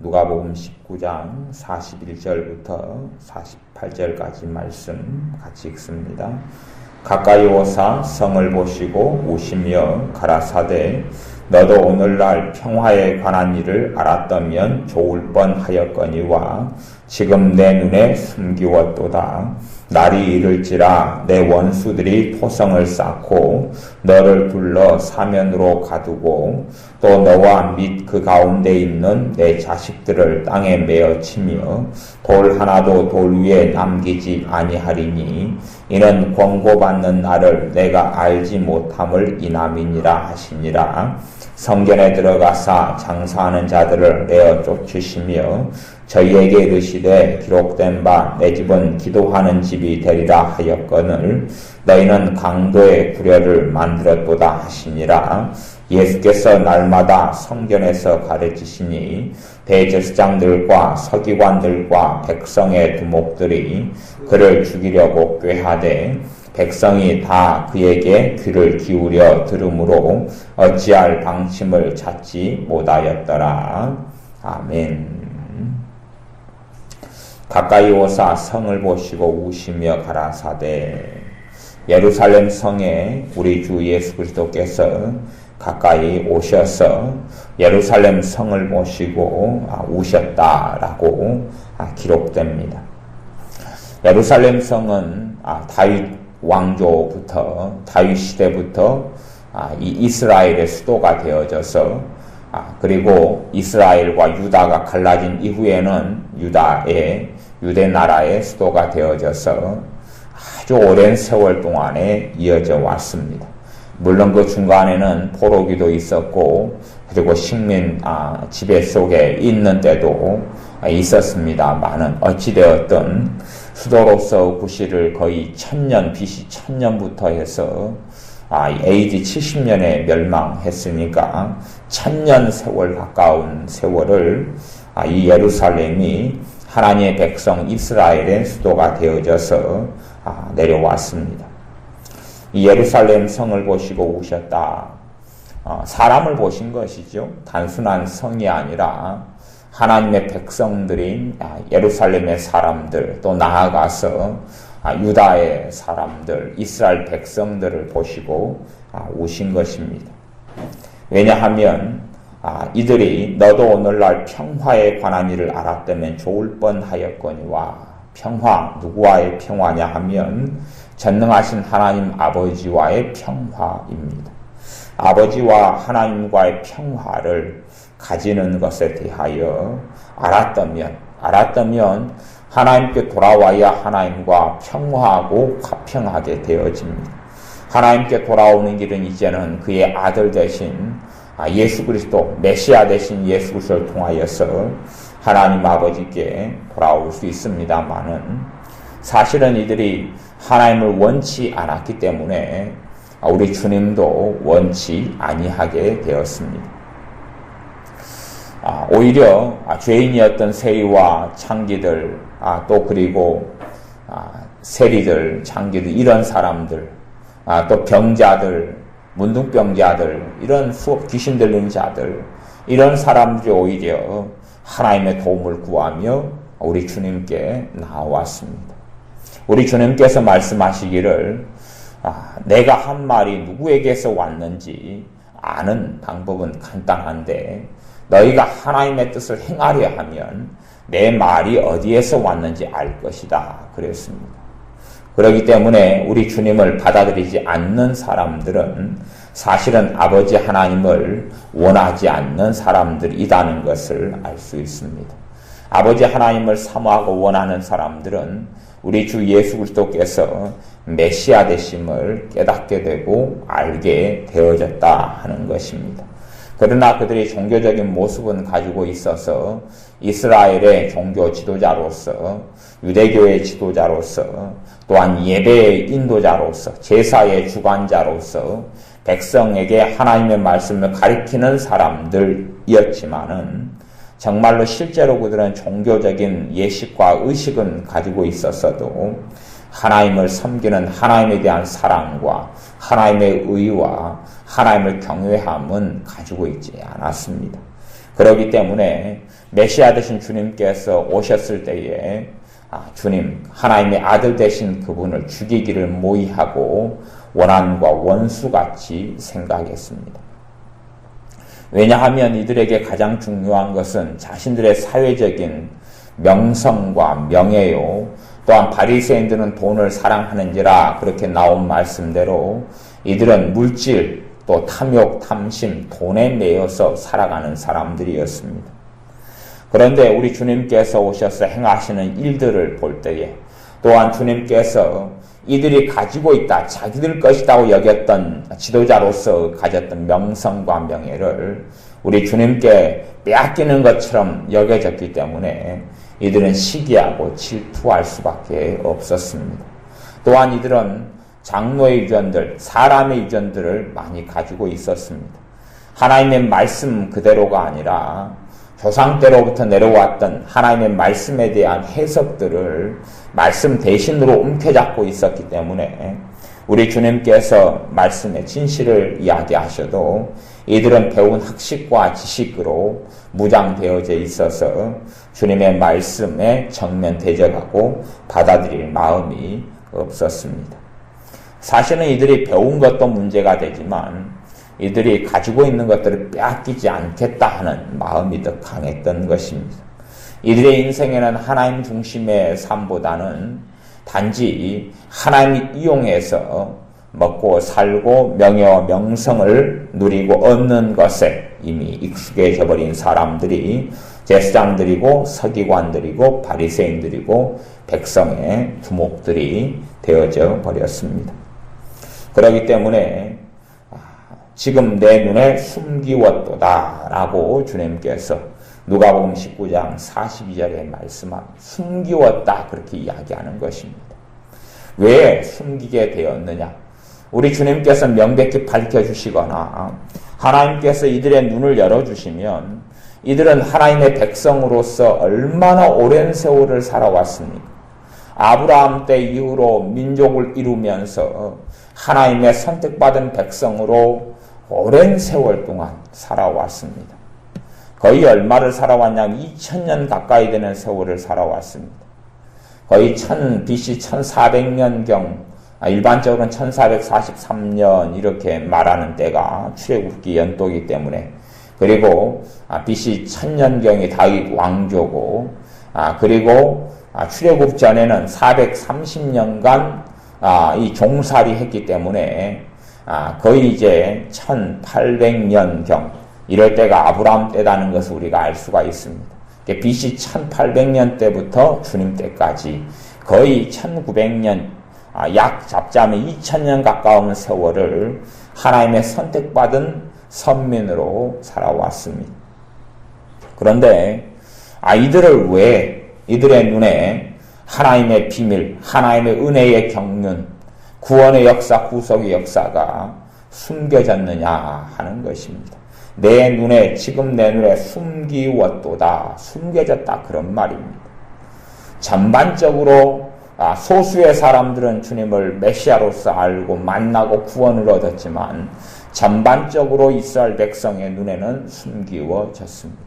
누가복음 19장 41절부터 48절까지 말씀 같이 읽습니다. 가까이 오사 성을 보시고 우시며 가라사대 너도 오늘날 평화에 관한 일을 알았다면 좋을 뻔하였거니와 지금 내 눈에 숨기웠도다. 날이 이를지라 내 원수들이 토성을 쌓고 너를 둘러 사면으로 가두고 또 너와 및 그 가운데 있는 내 자식들을 땅에 메어치며 돌 하나도 돌 위에 남기지 아니하리니 이는 권고받는 나를 내가 알지 못함을 이남이니라 하시니라. 성전에 들어가사 장사하는 자들을 내어 쫓으시며 저희에게 이르시되 기록된 바 내 집은 기도하는 집이 되리라 하였거늘 너희는 강도의 구려를 만들었도다 하시니라. 예수께서 날마다 성전에서 가르치시니 대제사장들과 서기관들과 백성의 두목들이 그를 죽이려고 꾀하되 백성이 다 그에게 귀를 기울여 들으므로 어찌할 방침을 찾지 못하였더라. 아멘. 가까이 오사 성을 보시고 우시며 가라사대 예루살렘 성에 우리 주 예수 그리스도께서 가까이 오셔서 예루살렘 성을 보시고 우셨다라고 기록됩니다. 예루살렘 성은 다윗 왕조부터 다윗 시대부터 이 이스라엘의 수도가 되어져서 그리고 이스라엘과 유다가 갈라진 이후에는 유대 나라의 수도가 되어져서 아주 오랜 세월 동안에 이어져 왔습니다. 물론 그 중간에는 포로기도 있었고 그리고 식민 지배 속에 있는 때도 있었습니다만은 어찌되었든 수도로서 구실을 거의 BC 1000년부터 해서 AD 70년에 멸망했으니까 1000년 세월 가까운 세월을 이 예루살렘이 하나님의 백성 이스라엘의 수도가 되어져서 내려왔습니다. 이 예루살렘 성을 보시고 우셨다. 사람을 보신 것이죠. 단순한 성이 아니라 하나님의 백성들인 예루살렘의 사람들 또 나아가서 유다의 사람들 이스라엘 백성들을 보시고 우신 것입니다. 왜냐하면 이들이 너도 오늘날 평화에 관한 일을 알았다면 좋을 뻔하였거니와 평화 누구와의 평화냐 하면 전능하신 하나님 아버지와의 평화입니다. 아버지와 하나님과의 평화를 가지는 것에 대하여 알았다면 하나님께 돌아와야 하나님과 평화하고 화평하게 되어집니다. 하나님께 돌아오는 길은 이제는 그의 아들 되신 예수 그리스도 메시아 되신 예수 그리스도를 통하여서 하나님 아버지께 돌아올 수 있습니다만은 사실은 이들이 하나님을 원치 않았기 때문에 우리 주님도 원치 아니하게 되었습니다. 오히려 죄인이었던 세리와 창기들 또 그리고 세리들, 창기들 이런 사람들 또 병자들, 문둥병자들 이런 귀신 들린 자들 이런 사람들이 오히려 하나님의 도움을 구하며 우리 주님께 나왔습니다. 우리 주님께서 말씀하시기를 내가 한 말이 누구에게서 왔는지 아는 방법은 간단한데 너희가 하나님의 뜻을 행하려 하면 내 말이 어디에서 왔는지 알 것이다 그랬습니다. 그렇기 때문에 우리 주님을 받아들이지 않는 사람들은 사실은 아버지 하나님을 원하지 않는 사람들이라는 것을 알 수 있습니다. 아버지 하나님을 사모하고 원하는 사람들은 우리 주 예수 그리스도께서 메시아 되심을 깨닫게 되고 알게 되어졌다 하는 것입니다. 그러나 그들이 종교적인 모습은 가지고 있어서 이스라엘의 종교 지도자로서 유대교의 지도자로서 또한 예배의 인도자로서 제사의 주관자로서 백성에게 하나님의 말씀을 가리키는 사람들이었지만은 정말로 실제로 그들은 종교적인 예식과 의식은 가지고 있었어도 하나님을 섬기는 하나님에 대한 사랑과 하나님의 의와 하나님을 경외함은 가지고 있지 않았습니다. 그렇기 때문에 메시아 되신 주님께서 오셨을 때에 주님, 하나님의 아들 되신 그분을 죽이기를 모의하고 원한과 원수같이 생각했습니다. 왜냐하면 이들에게 가장 중요한 것은 자신들의 사회적인 명성과 명예요. 또한 바리새인들은 돈을 사랑하는지라 그렇게 나온 말씀대로 이들은 물질, 또 탐욕, 탐심, 돈에 매여서 살아가는 사람들이었습니다. 그런데 우리 주님께서 오셔서 행하시는 일들을 볼 때에 또한 주님께서 이들이 가지고 있다, 자기들 것이라고 여겼던 지도자로서 가졌던 명성과 명예를 우리 주님께 빼앗기는 것처럼 여겨졌기 때문에 이들은 시기하고 질투할 수밖에 없었습니다. 또한 이들은 장로의 유전들, 사람의 유전들을 많이 가지고 있었습니다. 하나님의 말씀 그대로가 아니라 조상 때로부터 내려왔던 하나님의 말씀에 대한 해석들을 말씀 대신으로 움켜잡고 있었기 때문에 우리 주님께서 말씀의 진실을 이야기하셔도 이들은 배운 학식과 지식으로 무장되어져 있어서 주님의 말씀에 정면 대적하고 받아들일 마음이 없었습니다. 사실은 이들이 배운 것도 문제가 되지만 이들이 가지고 있는 것들을 빼앗기지 않겠다 하는 마음이 더 강했던 것입니다. 이들의 인생에는 하나님 중심의 삶보다는 단지 하나님을 이용해서 먹고 살고 명예와 명성을 누리고 얻는 것에 이미 익숙해져 버린 사람들이 제사장들이고 서기관들이고 바리새인들이고 백성의 두목들이 되어져 버렸습니다. 그렇기 때문에 지금 내 눈에 숨기웠도다 라고 주님께서 누가복음 19장 42절에 말씀한 숨기웠다 그렇게 이야기하는 것입니다. 왜 숨기게 되었느냐? 우리 주님께서 명백히 밝혀주시거나 하나님께서 이들의 눈을 열어주시면 이들은 하나님의 백성으로서 얼마나 오랜 세월을 살아왔습니까? 아브라함 때 이후로 민족을 이루면서 하나님의 선택받은 백성으로 오랜 세월 동안 살아왔습니다. 거의 얼마를 살아왔냐면 2000년 가까이 되는 세월을 살아왔습니다. 거의 BC 1400년경, 일반적으로는 1443년 이렇게 말하는 때가 출애굽기 연도이기 때문에, 그리고 BC 1000년경이 다윗 왕조고, 그리고 출애굽 전에는 430년간 이 종살이 했기 때문에 거의 이제 1800년경 이럴 때가 아브라함 때라는 것을 우리가 알 수가 있습니다. BC 1800년 때부터 주님 때까지 거의 1900년, 약 잡자면 2000년 가까운 세월을 하나님의 선택받은 선민으로 살아왔습니다. 그런데 이들을 왜 이들의 눈에 하나님의 비밀, 하나님의 은혜의 경륜, 구원의 역사, 구속의 역사가 숨겨졌느냐 하는 것입니다. 지금 내 눈에 숨기웠도다, 숨겨졌다 그런 말입니다. 전반적으로 소수의 사람들은 주님을 메시아로서 알고 만나고 구원을 얻었지만 전반적으로 이스라엘 백성의 눈에는 숨기워졌습니다.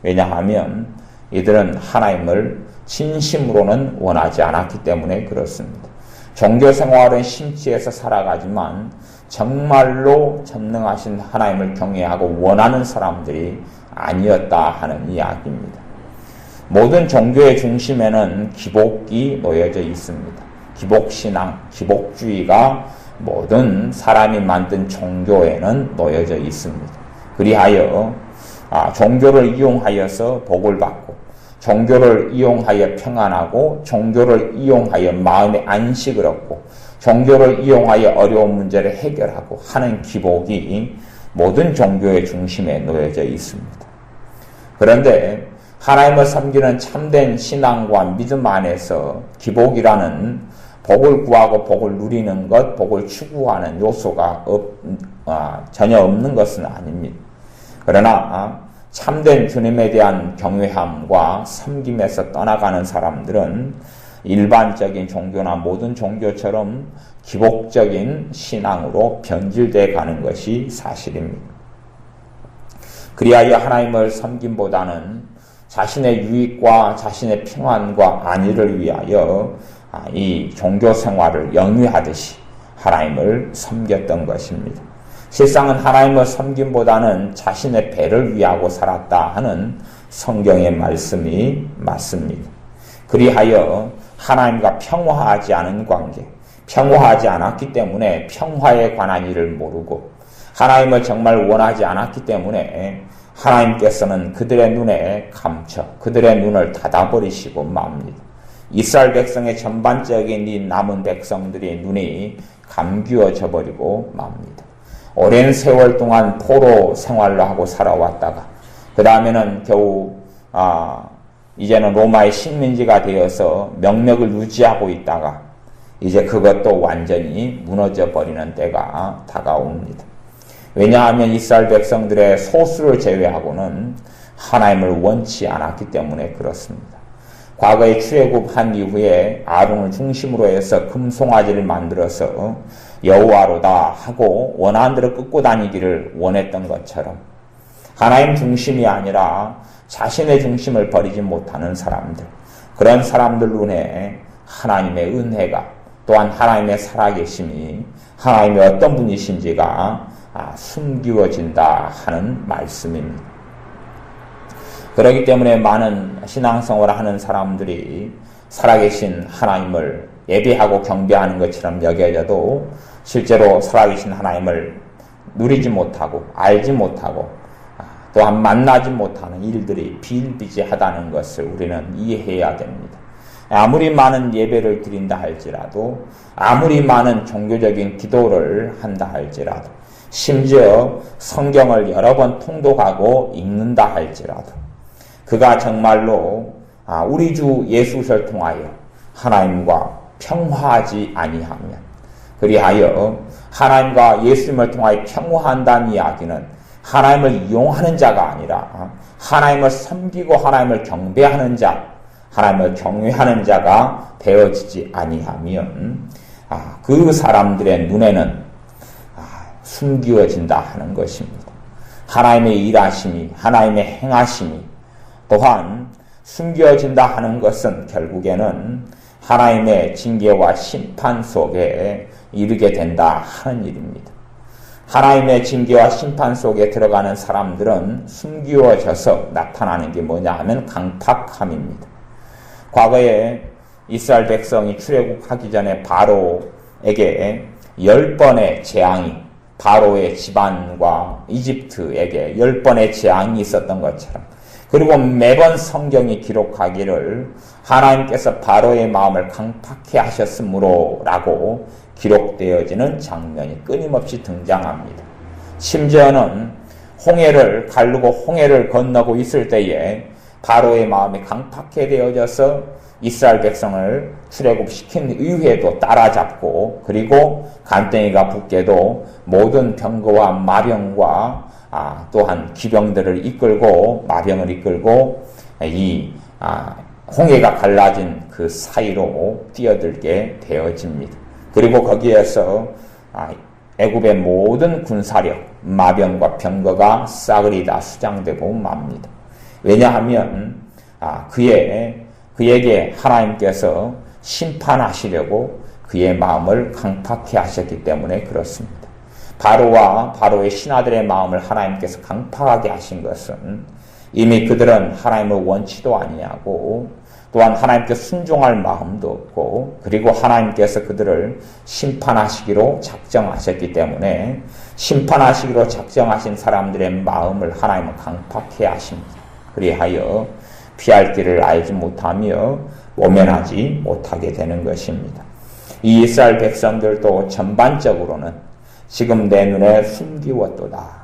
왜냐하면 이들은 하나님을 진심으로는 원하지 않았기 때문에 그렇습니다. 종교 생활은 심취해서 살아가지만 정말로 전능하신 하나님을 경외하고 원하는 사람들이 아니었다 하는 이야기입니다. 모든 종교의 중심에는 기복이 놓여져 있습니다. 기복신앙, 기복주의가 모든 사람이 만든 종교에는 놓여져 있습니다. 그리하여 종교를 이용하여서 복을 받고, 종교를 이용하여 평안하고, 종교를 이용하여 마음의 안식을 얻고, 종교를 이용하여 어려운 문제를 해결하고 하는 기복이 모든 종교의 중심에 놓여져 있습니다. 그런데 하나님을 섬기는 참된 신앙과 믿음 안에서 기복이라는 복을 구하고 복을 누리는 것, 복을 추구하는 요소가 전혀 없는 것은 아닙니다. 그러나 참된 주님에 대한 경외함과 섬김에서 떠나가는 사람들은 일반적인 종교나 모든 종교처럼 기복적인 신앙으로 변질되어 가는 것이 사실입니다. 그리하여 하나님을 섬김보다는 자신의 유익과 자신의 평안과 안위를 위하여 이 종교 생활을 영위하듯이 하나님을 섬겼던 것입니다. 실상은 하나님을 섬김보다는 자신의 배를 위하고 살았다 하는 성경의 말씀이 맞습니다. 그리하여 하나님과 평화하지 않은 관계, 평화하지 않았기 때문에 평화에 관한 일을 모르고 하나님을 정말 원하지 않았기 때문에 하나님께서는 그들의 눈에 감춰 그들의 눈을 닫아버리시고 맙니다. 이스라엘 백성의 전반적인 이 남은 백성들의 눈이 감기어져 버리고 맙니다. 오랜 세월 동안 포로 생활을 하고 살아왔다가 그 다음에는 겨우 이제는 로마의 식민지가 되어서 명맥을 유지하고 있다가 이제 그것도 완전히 무너져 버리는 때가 다가옵니다. 왜냐하면 이스라엘 백성들의 소수를 제외하고는 하나님을 원치 않았기 때문에 그렇습니다. 과거에 출애굽한 이후에 아론을 중심으로 해서 금송아지를 만들어서 여호와로다 하고 원하는 대로 끌고 다니기를 원했던 것처럼 하나님 중심이 아니라 자신의 중심을 버리지 못하는 사람들, 그런 사람들 눈에 하나님의 은혜가 또한 하나님의 살아계심이 하나님의 어떤 분이신지가 숨기워진다 하는 말씀입니다. 그렇기 때문에 많은 신앙생활을 하는 사람들이 살아계신 하나님을 예배하고 경배하는 것처럼 여겨져도 실제로 살아계신 하나님을 누리지 못하고 알지 못하고 또한 만나지 못하는 일들이 비일비재하다는 것을 우리는 이해해야 됩니다. 아무리 많은 예배를 드린다 할지라도 아무리 많은 종교적인 기도를 한다 할지라도 심지어 성경을 여러 번 통독하고 읽는다 할지라도 그가 정말로 우리 주 예수를 통하여 하나님과 평화하지 아니하면 그리하여 하나님과 예수님을 통하여 평화한다는 이야기는 하나님을 이용하는 자가 아니라 하나님을 섬기고 하나님을 경배하는 자, 하나님을 경외하는 자가 되어지지 아니하면 그 사람들의 눈에는 숨기워진다 하는 것입니다. 하나님의 일하심이, 하나님의 행하심이 또한 숨겨진다 하는 것은 결국에는 하나님의 징계와 심판 속에 이르게 된다 하는 일입니다. 하나님의 징계와 심판 속에 들어가는 사람들은 숨기워져서 나타나는 게 뭐냐 하면 강팍함입니다. 과거에 이스라엘 백성이 출애굽하기 전에 바로에게 10번의 재앙이 바로의 집안과 이집트에게 10번의 재앙이 있었던 것처럼 그리고 매번 성경이 기록하기를 하나님께서 바로의 마음을 강팍해 하셨으므로 라고 기록되어지는 장면이 끊임없이 등장합니다. 심지어는 홍해를 가르고 홍해를 건너고 있을 때에 바로의 마음이 강팍해 되어져서 이스라엘 백성을 출애굽시킨 이후에도 따라잡고 그리고 간땡이가 붙게도 모든 병거와 마병과 또한 기병들을 이끌고 마병을 이끌고 이 홍해가 갈라진 그 사이로 뛰어들게 되어집니다. 그리고 거기에서 애굽의 모든 군사력, 마병과 병거가 싸그리 다 수장되고 맙니다. 왜냐하면 그에게 하나님께서 심판하시려고 그의 마음을 강팍해 하셨기 때문에 그렇습니다. 바로와 바로의 신하들의 마음을 하나님께서 강팍하게 하신 것은 이미 그들은 하나님을 원치도 아니하고 또한 하나님께 순종할 마음도 없고 그리고 하나님께서 그들을 심판하시기로 작정하셨기 때문에 심판하시기로 작정하신 사람들의 마음을 하나님은 강팍해 하십니다. 그리하여 피할 길을 알지 못하며 모면하지 못하게 되는 것입니다. 이 이스라엘 백성들도 전반적으로는 지금 내 눈에 숨기웠도다.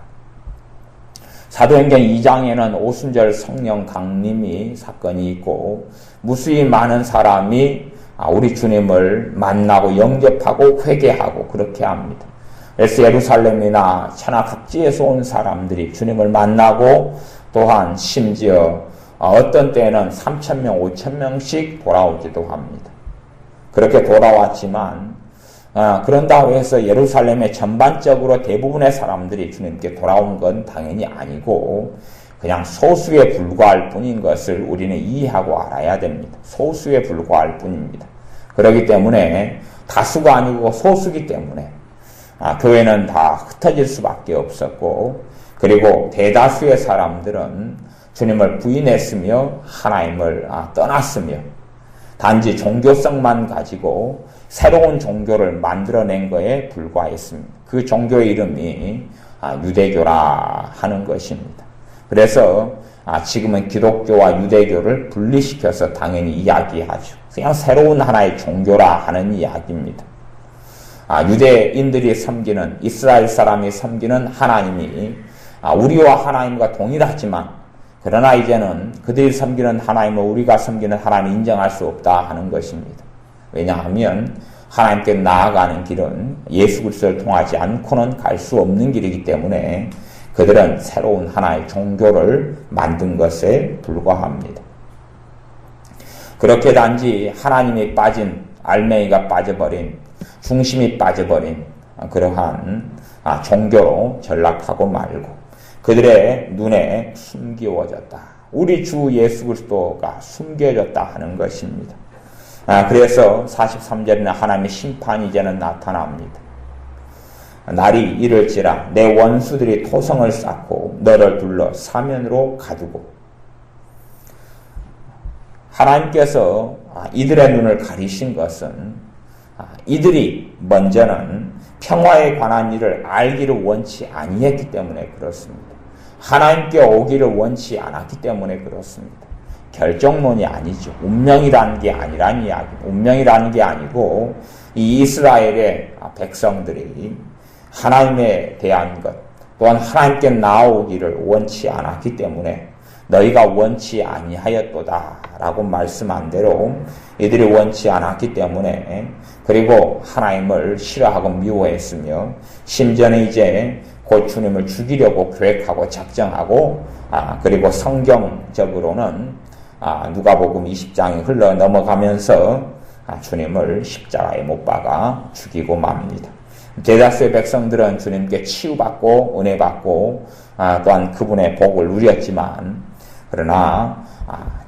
사도행전 2장에는 오순절 성령 강림이 사건이 있고 무수히 많은 사람이 우리 주님을 만나고 영접하고 회개하고 그렇게 합니다. 그래서 예루살렘이나 천하 각지에서 온 사람들이 주님을 만나고 또한 심지어 어떤 때에는 3,000명, 5,000명씩 돌아오기도 합니다. 그렇게 돌아왔지만 그런다고 해서 예루살렘의 전반적으로 대부분의 사람들이 주님께 돌아온 건 당연히 아니고 그냥 소수에 불과할 뿐인 것을 우리는 이해하고 알아야 됩니다. 소수에 불과할 뿐입니다. 그렇기 때문에 다수가 아니고 소수기 때문에 교회는 다 흩어질 수밖에 없었고, 그리고 대다수의 사람들은 주님을 부인했으며 하나님을 떠났으며 단지 종교성만 가지고 새로운 종교를 만들어낸 것에 불과했습니다. 그 종교의 이름이 유대교라 하는 것입니다. 그래서 지금은 기독교와 유대교를 분리시켜서 당연히 이야기하죠. 그냥 새로운 하나의 종교라 하는 이야기입니다. 유대인들이 섬기는, 이스라엘 사람이 섬기는 하나님이 우리와 하나님과 동일하지만, 그러나 이제는 그들이 섬기는 하나님을 우리가 섬기는 하나님을 인정할 수 없다 하는 것입니다. 왜냐하면 하나님께 나아가는 길은 예수 그리스도를 통하지 않고는 갈 수 없는 길이기 때문에 그들은 새로운 하나의 종교를 만든 것에 불과합니다. 그렇게 단지 하나님이 빠진, 알맹이가 빠져버린, 중심이 빠져버린 그러한 종교로 전락하고 말고 그들의 눈에 숨겨졌다. 우리 주 예수 그리스도가 숨겨졌다 하는 것입니다. 그래서 43절에는 하나님의 심판이 이제는 나타납니다. 날이 이를지라 내 원수들이 토성을 쌓고 너를 둘러 사면으로 가두고. 하나님께서 이들의 눈을 가리신 것은 이들이 먼저는 평화에 관한 일을 알기를 원치 아니했기 때문에 그렇습니다. 하나님께 오기를 원치 않았기 때문에 그렇습니다. 결정론이 아니죠. 운명이라는 게 아니란 이야기입니다. 운명이라는 게 아니고 이 이스라엘의 백성들이 하나님에 대한 것 또한 하나님께 나오기를 원치 않았기 때문에 너희가 원치 아니하였도다 라고 말씀한 대로 이들이 원치 않았기 때문에, 그리고 하나님을 싫어하고 미워했으며 심지어는 이제 곧 주님을 죽이려고 계획하고 작정하고 그리고 성경적으로는 누가복음 20장이 흘러 넘어가면서 주님을 십자가에 못 박아 죽이고 맙니다. 대다수의 백성들은 주님께 치유받고 은혜받고 또한 그분의 복을 누렸지만, 그러나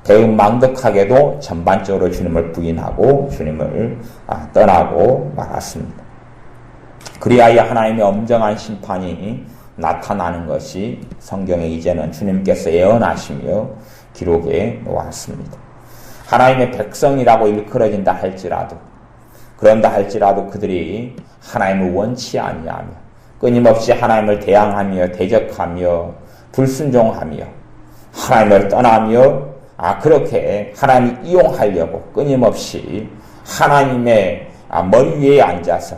대응망덕하게도 전반적으로 주님을 부인하고 주님을 떠나고 말았습니다. 그리하여 하나님의 엄정한 심판이 나타나는 것이 성경에 이제는 주님께서 예언하시며 기록에 놓았습니다. 하나님의 백성이라고 일컬어진다 할지라도, 그런다 할지라도 그들이 하나님을 원치 아니하며 끊임없이 하나님을 대항하며 대적하며 불순종하며 하나님을 떠나며 그렇게 하나님을 이용하려고 끊임없이 하나님의 머리 위에 앉아서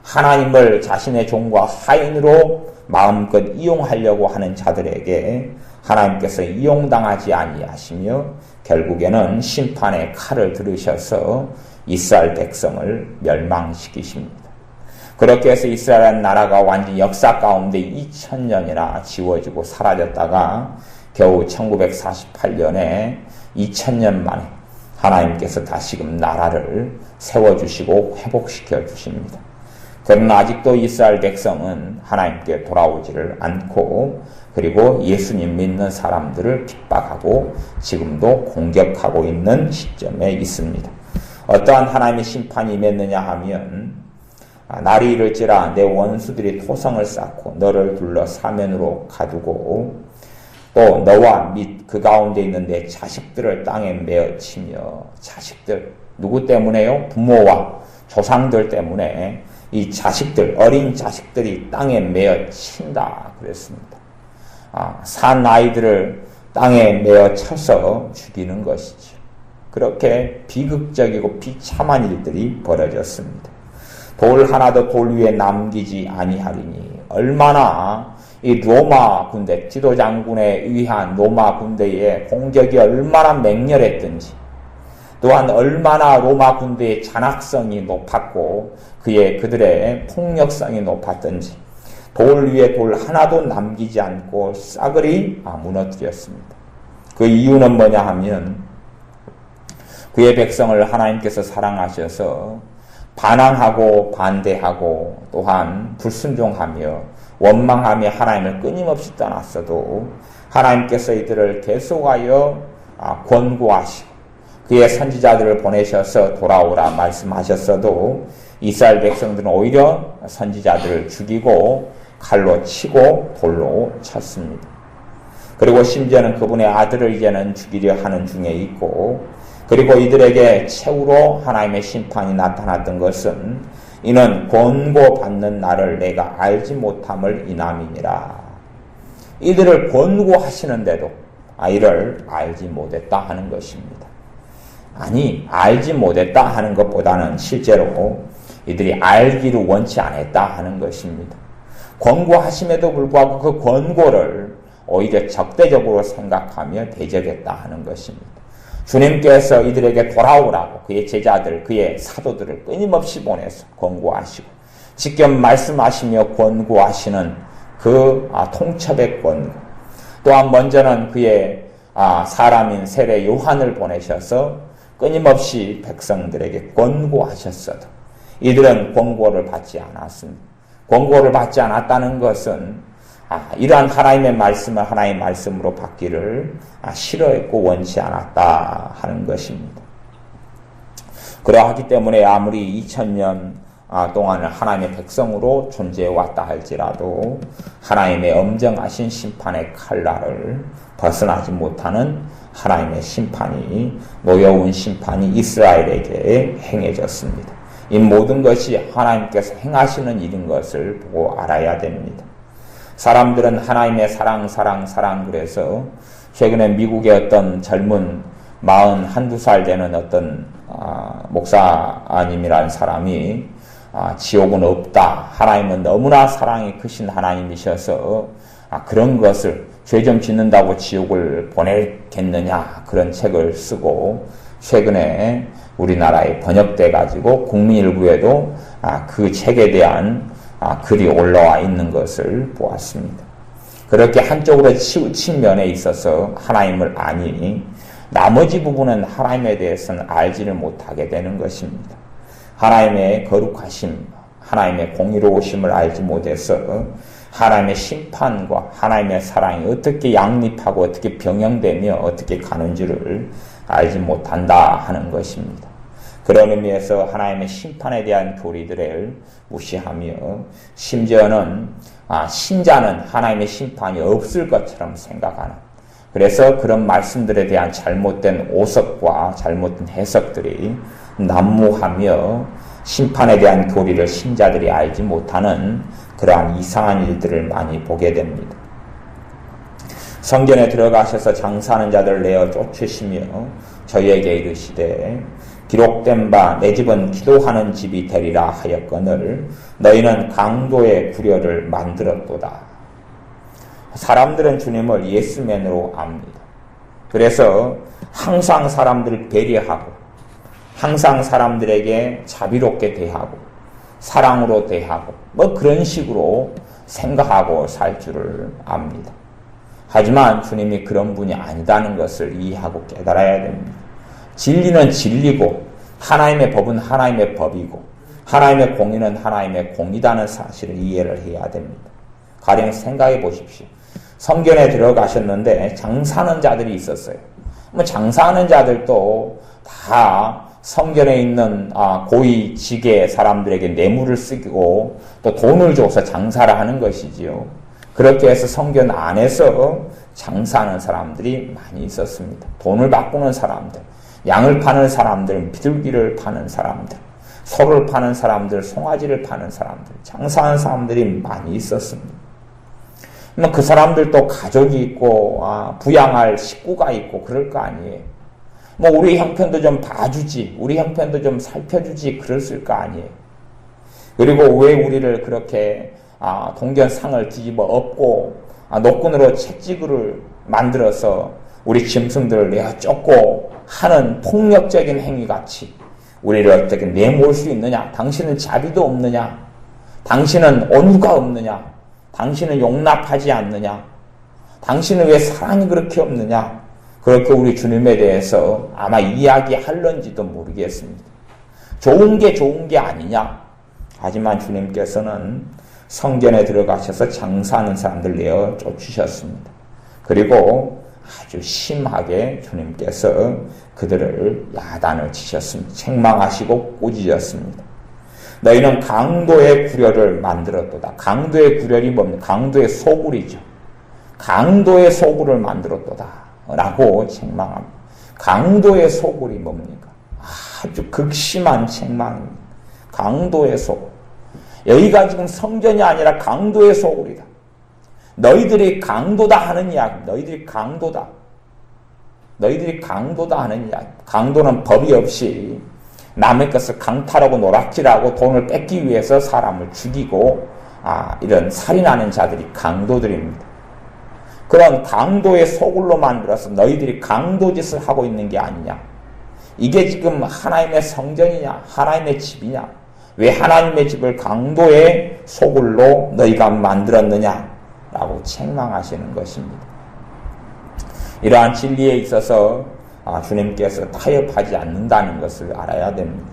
하나님을 자신의 종과 하인으로 마음껏 이용하려고 하는 자들에게 하나님께서 이용당하지 아니하시며 결국에는 심판의 칼을 들으셔서 이스라엘 백성을 멸망시키십니다. 그렇게 해서 이스라엘 나라가 완전히 역사 가운데 2000년이나 지워지고 사라졌다가 겨우 1948년에 2000년 만에 하나님께서 다시금 나라를 세워주시고 회복시켜 주십니다. 그러나 아직도 이스라엘 백성은 하나님께 돌아오지를 않고, 그리고 예수님 믿는 사람들을 핍박하고 지금도 공격하고 있는 시점에 있습니다. 어떠한 하나님의 심판이 임했느냐 하면, 날이 이를지라 내 원수들이 토성을 쌓고 너를 둘러 사면으로 가두고 또 너와 및 그 가운데 있는 내 자식들을 땅에 메어치며. 자식들 누구 때문에요? 부모와 조상들 때문에 이 자식들, 어린 자식들이 땅에 메어친다 그랬습니다. 산 아이들을 땅에 메어쳐서 죽이는 것이죠. 그렇게 비극적이고 비참한 일들이 벌어졌습니다. 돌 하나도 돌 위에 남기지 아니하리니. 얼마나 이 로마 군대, 디도 장군에 의한 로마 군대의 공격이 얼마나 맹렬했든지, 또한 얼마나 로마 군대의 잔악성이 높았고 그들의 폭력성이 높았든지 돌 위에 돌 하나도 남기지 않고 싸그리 무너뜨렸습니다. 그 이유는 뭐냐 하면 그의 백성을 하나님께서 사랑하셔서 반항하고 반대하고 또한 불순종하며 원망하며 하나님을 끊임없이 떠났어도 하나님께서 이들을 계속하여 권고하시고 그의 선지자들을 보내셔서 돌아오라 말씀하셨어도 이스라엘 백성들은 오히려 선지자들을 죽이고 칼로 치고 돌로 쳤습니다. 그리고 심지어는 그분의 아들을 이제는 죽이려 하는 중에 있고, 그리고 이들에게 최후로 하나님의 심판이 나타났던 것은 이는 권고받는 나를 내가 알지 못함을 인함이니라. 이들을 권고하시는데도 이를 알지 못했다 하는 것입니다. 아니, 알지 못했다 하는 것보다는 실제로 이들이 알기를 원치 않았다 하는 것입니다. 권고하심에도 불구하고 그 권고를 오히려 적대적으로 생각하며 대적했다 하는 것입니다. 주님께서 이들에게 돌아오라고 그의 제자들, 그의 사도들을 끊임없이 보내서 권고하시고 직접 말씀하시며 권고하시는 그 통첩의 권고, 또한 먼저는 그의 사람인 세례 요한을 보내셔서 끊임없이 백성들에게 권고하셨어도 이들은 권고를 받지 않았습니다. 권고를 받지 않았다는 것은 이러한 하나님의 말씀을 하나님의 말씀으로 받기를 싫어했고 원치 않았다 하는 것입니다. 그러하기 때문에 아무리 2000년 동안을 하나님의 백성으로 존재해왔다 할지라도 하나님의 엄정하신 심판의 칼날을 벗어나지 못하는 하나님의 심판이, 노여운 심판이 이스라엘에게 행해졌습니다. 이 모든 것이 하나님께서 행하시는 일인 것을 보고 알아야 됩니다. 사람들은 하나님의 사랑 그래서 최근에 미국의 어떤 젊은 41살 되는 어떤 목사님이라는 사람이 지옥은 없다, 하나님은 너무나 사랑이 크신 하나님이셔서 그런 것을 죄 좀 짓는다고 지옥을 보내겠느냐, 그런 책을 쓰고 최근에 우리나라에 번역돼 가지고 국민 일부에도 그 책에 대한 글이 올라와 있는 것을 보았습니다. 그렇게 한쪽으로 치우친 면에 있어서 하나님을 아니 나머지 부분은 하나님에 대해서는 알지를 못하게 되는 것입니다. 하나님의 거룩하심, 하나님의 공의로우심을 알지 못해서 하나님의 심판과 하나님의 사랑이 어떻게 양립하고 어떻게 병행되며 어떻게 가는지를 알지 못한다 하는 것입니다. 그런 의미에서 하나님의 심판에 대한 교리들을 무시하며 심지어는 신자는 하나님의 심판이 없을 것처럼 생각하는, 그래서 그런 말씀들에 대한 잘못된 오석과 잘못된 해석들이 난무하며 심판에 대한 교리를 신자들이 알지 못하는 그러한 이상한 일들을 많이 보게 됩니다. 성전에 들어가셔서 장사하는 자들을 내어 쫓으시며 저희에게 이르시되 기록된 바 내 집은 기도하는 집이 되리라 하였거늘 너희는 강도의 구려를 만들었도다. 사람들은 주님을 예스맨으로 압니다. 그래서 항상 사람들을 배려하고 항상 사람들에게 자비롭게 대하고 사랑으로 대하고 그런 식으로 생각하고 살 줄을 압니다. 하지만 주님이 그런 분이 아니다는 것을 이해하고 깨달아야 됩니다. 진리는 진리고 하나님의 법은 하나님의 법이고 하나님의 공의는 하나님의 공의다는 사실을 이해를 해야 됩니다. 가령 생각해 보십시오. 성전에 들어가셨는데 장사하는 자들이 있었어요. 장사하는 자들도 다 성전에 있는 고위 직의 사람들에게 뇌물을 쓰고 또 돈을 줘서 장사를 하는 것이지요. 그렇게 해서 성전 안에서 장사하는 사람들이 많이 있었습니다. 돈을 바꾸는 사람들, 양을 파는 사람들, 비둘기를 파는 사람들, 소를 파는 사람들, 송아지를 파는 사람들, 장사하는 사람들이 많이 있었습니다. 그 사람들도 가족이 있고 부양할 식구가 있고 그럴 거 아니에요. 우리 형편도 좀 봐주지, 우리 형편도 좀 살펴주지 그랬을 거 아니에요. 그리고 왜 우리를 그렇게 동전상을 뒤집어 엎고 노끈으로 채찍을 만들어서 우리 짐승들을 내어 쫓고 하는 폭력적인 행위같이 우리를 어떻게 내몰 수 있느냐? 당신은 자비도 없느냐? 당신은 온유가 없느냐? 당신은 용납하지 않느냐? 당신은 왜 사랑이 그렇게 없느냐? 그렇게 우리 주님에 대해서 아마 이야기할런지도 모르겠습니다. 좋은 게 아니냐? 하지만 주님께서는 성전에 들어가셔서 장사하는 사람들 내어 쫓으셨습니다. 그리고 아주 심하게 주님께서 그들을 야단을 치셨습니다. 책망하시고 꾸짖었습니다. 너희는 강도의 구려를 만들었도다. 강도의 구려이 뭡니까? 강도의 소굴이죠. 강도의 소굴을 만들었도다 라고 책망합니다. 강도의 소굴이 뭡니까? 아주 극심한 책망입니다. 강도의 소굴. 여기가 지금 성전이 아니라 강도의 소굴이다. 너희들이 강도다 하는 이야기. 너희들이 강도다 하는 이야기. 강도는 법이 없이 남의 것을 강탈하고 노락질하고 돈을 뺏기 위해서 사람을 죽이고 이런 살인하는 자들이 강도들입니다. 그런 강도의 소굴로 만들어서 너희들이 강도짓을 하고 있는 게 아니냐. 이게 지금 하나님의 성전이냐 하나님의 집이냐. 왜 하나님의 집을 강도의 소굴로 너희가 만들었느냐 라고 책망하시는 것입니다. 이러한 진리에 있어서 주님께서 타협하지 않는다는 것을 알아야 됩니다.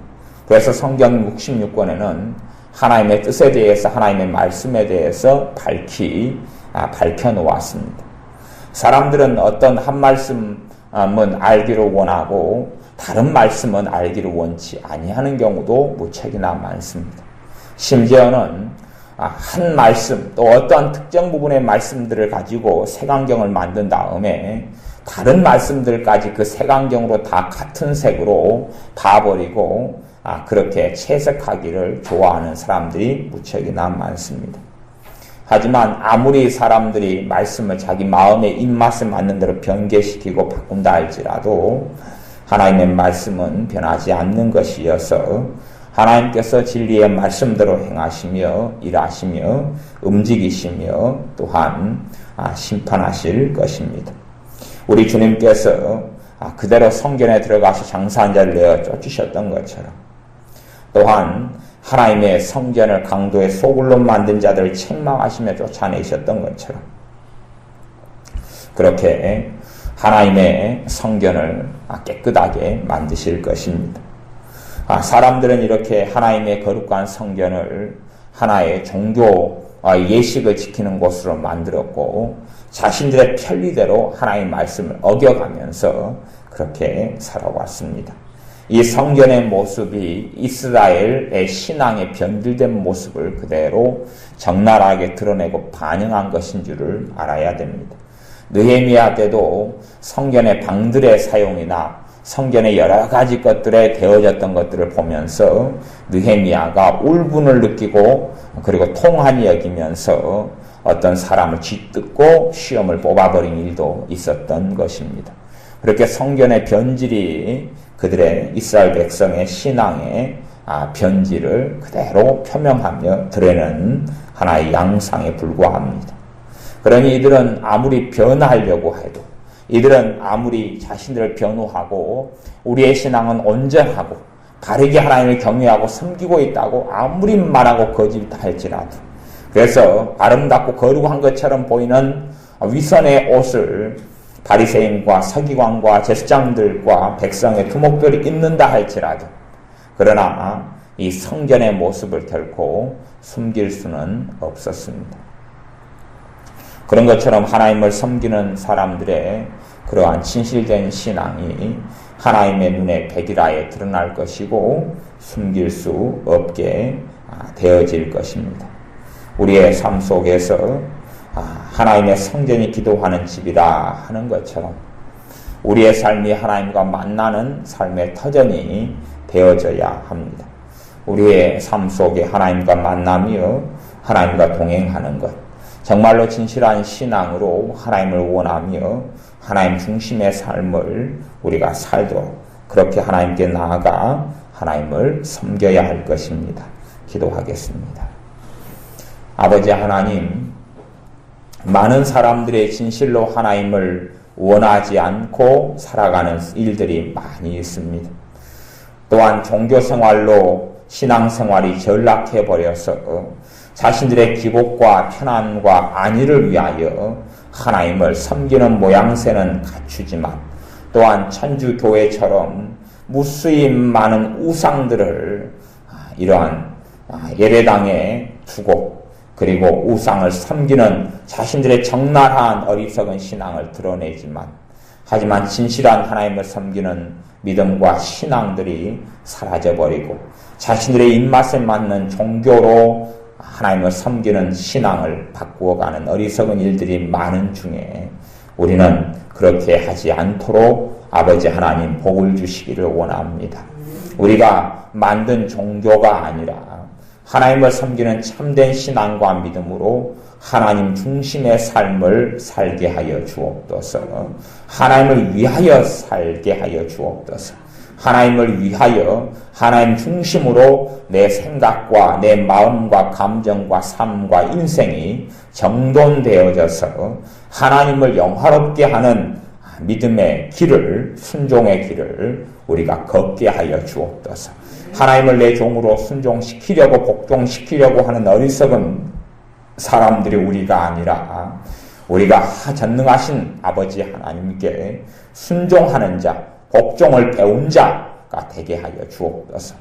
그래서 성경 66권에는 하나님의 뜻에 대해서 하나님의 말씀에 대해서 밝혀놓았습니다. 사람들은 어떤 한 말씀은 알기를 원하고 다른 말씀은 알기를 원치 아니하는 경우도 무척이나 많습니다. 심지어는 한 말씀 또 어떠한 특정 부분의 말씀들을 가지고 색안경을 만든 다음에 다른 말씀들까지 그 색안경으로 다 같은 색으로 봐버리고 그렇게 채색하기를 좋아하는 사람들이 무척이나 많습니다. 하지만 아무리 사람들이 말씀을 자기 마음의 입맛에 맞는 대로 변개시키고 바꾼다 할지라도 하나님의 말씀은 변하지 않는 것이어서 하나님께서 진리의 말씀대로 행하시며 일하시며 움직이시며 또한 심판하실 것입니다. 우리 주님께서 그대로 성전에 들어가서 장사한 자를 내어 쫓으셨던 것처럼 또한 하나님의 성전을 강도의 소굴로 만든 자들을 책망하시며 쫓아내셨던 것처럼 그렇게 하나님의 성전을 깨끗하게 만드실 것입니다. 사람들은 이렇게 하나님의 거룩한 성전을 하나의 종교 예식을 지키는 곳으로 만들었고 자신들의 편리대로 하나님의 말씀을 어겨가면서 그렇게 살아왔습니다. 이 성전의 모습이 이스라엘의 신앙의 변질된 모습을 그대로 적나라하게 드러내고 반영한 것인 줄을 알아야 됩니다. 느헤미야 때도 성전의 방들의 사용이나 성전의 여러 가지 것들에 되어졌던 것들을 보면서 느헤미야가 울분을 느끼고 그리고 통한이 여기면서 어떤 사람을 쥐뜯고 시험을 뽑아버린 일도 있었던 것입니다. 그렇게 성전의 변질이 그들의 이스라엘 백성의 신앙의 변질을 그대로 표명하며 드러내는 하나의 양상에 불과합니다. 그러니 이들은 아무리 변화하려고 해도 이들은 아무리 자신들을 변호하고 우리의 신앙은 온전하고 바르게 하나님을 경외하고 섬기고 있다고 아무리 말하고 거짓할지라도 그래서 아름답고 거룩한 것처럼 보이는 위선의 옷을 바리새인과 서기관과 제사장들과 백성의 두목들이 입는다 할지라도 그러나 이 성전의 모습을 결코 숨길 수는 없었습니다. 그런 것처럼 하나님을 섬기는 사람들의 그러한 진실된 신앙이 하나님의 눈에 백일하에 드러날 것이고 숨길 수 없게 되어질 것입니다. 우리의 삶 속에서 하나님의 성전이 기도하는 집이라 하는 것처럼 우리의 삶이 하나님과 만나는 삶의 터전이 되어져야 합니다. 우리의 삶 속에 하나님과 만나며 하나님과 동행하는 것 정말로 진실한 신앙으로 하나님을 원하며 하나님 중심의 삶을 우리가 살도록 그렇게 하나님께 나아가 하나님을 섬겨야 할 것입니다. 기도하겠습니다. 아버지 하나님, 많은 사람들의 진실로 하나님을 원하지 않고 살아가는 일들이 많이 있습니다. 또한 종교생활로 신앙생활이 전락해버려서 자신들의 기복과 편안과 안위를 위하여 하나님을 섬기는 모양새는 갖추지만 또한 천주교회처럼 무수히 많은 우상들을 이러한 예배당에 두고 그리고 우상을 섬기는 자신들의 적나라한 어리석은 신앙을 드러내지만, 하지만 진실한 하나님을 섬기는 믿음과 신앙들이 사라져버리고 자신들의 입맛에 맞는 종교로 하나님을 섬기는 신앙을 바꾸어가는 어리석은 일들이 많은 중에, 우리는 그렇게 하지 않도록 아버지 하나님 복을 주시기를 원합니다. 우리가 만든 종교가 아니라 하나님을 섬기는 참된 신앙과 믿음으로 하나님 중심의 삶을 살게 하여 주옵소서. 하나님을 위하여 살게 하여 주옵소서. 하나님을 위하여 하나님 중심으로 내 생각과 내 마음과 감정과 삶과 인생이 정돈되어져서 하나님을 영화롭게 하는 믿음의 길을, 순종의 길을 우리가 걷게 하여 주옵소서. 하나님을 내 종으로 순종시키려고 복종시키려고 하는 어리석은 사람들이 우리가 아니라, 우리가 전능하신 아버지 하나님께 순종하는 자, 복종을 배운 자가 되게 하여 주옵소서.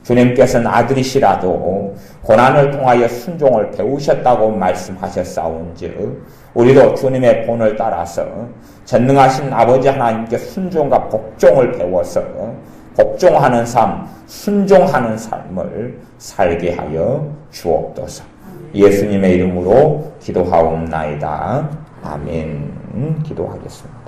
주님께서는 아들이시라도 고난을 통하여 순종을 배우셨다고 말씀하셨사온즉, 우리도 주님의 본을 따라서 전능하신 아버지 하나님께 순종과 복종을 배워서 복종하는 삶, 순종하는 삶을 살게 하여 주옵소서. 예수님의 이름으로 기도하옵나이다. 아멘. 기도하겠습니다.